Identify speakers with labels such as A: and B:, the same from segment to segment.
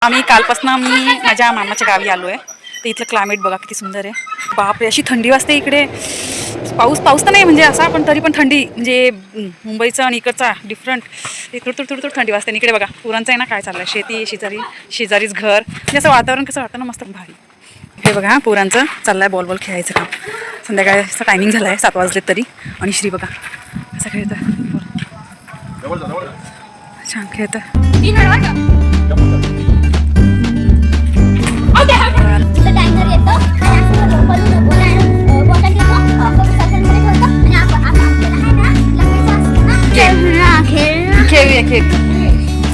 A: आम्ही कालपासून माझ्या मामाच्या गावी आलो आहे. तर इथलं क्लायमेट बघा किती सुंदर आहे. बापरे, अशी थंडी वाजते इकडे. पाऊस तर नाही म्हणजे असा, पण तरी पण थंडी म्हणजे मुंबईचा आणि इकडचा डिफरंट. इकडं थोडी थंडी वाजते. इकडे बघा पुरांचं आहे ना, काय चाललंय, शेती शेजारीच घर, म्हणजे असं वातावरण कसं वाटतं ना, मस्त भारी. हे बघा पुरांचं चाललंय बॉल खेळायचं काम. संध्याकाळचा टायमिंग झालाय, 7 वाजले तरी. आणि श्री बघा असं खेळतं, छान खेळतं. खेळ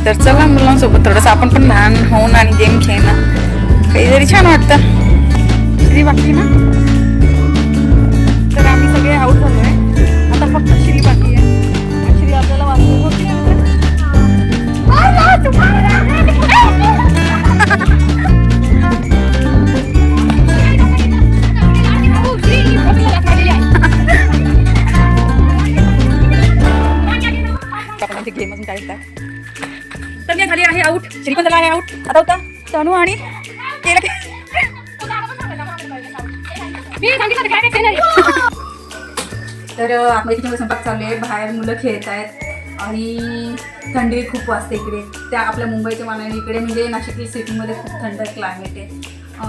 A: तर चला मुलांसोबत थोडंसं आपण पण लहान होऊन आणि गेम खेळणं काहीतरी छान वाटतं. श्री बाकी ना, तर आम्ही सगळे आऊट झालोय. आता फक्त श्री बाकी आहे. श्री आपल्याला वाचवत होती. गेम अजून काय येतात. तर मी झाली आहे आऊट, श्री पण झाला आहे आऊट. आता होता तनू आणि केलं तर आतमध्ये स्वयंपाक चालू आहे. बाहेर मुलं खेळत आहेत आणि थंडी खूप वाजते इकडे. त्या आपल्या मुंबईच्या मानाने इकडे म्हणजे नाशिक सिटीमध्ये खूप थंड क्लायमेट आहे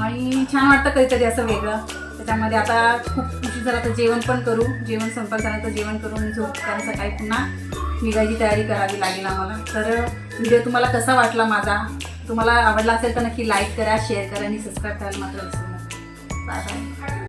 A: आणि छान वाटतं कधीतरी असं वेगळं. त्याच्यामध्ये आता खूप उशीर झाला तर जेवण पण करू. स्वयंपाक झाला तर जेवण करून झोप, कारण सकाळी पुन्हा निघायची तयारी करावी लागेल आम्हाला. तर व्हिडिओ तुम्हाला कसा वाटला माझा, तुम्हाला आवडला असेल तर नक्की लाईक करा, शेअर करा आणि सबस्क्राईब करायला मात्र विसरू नका. Bye bye.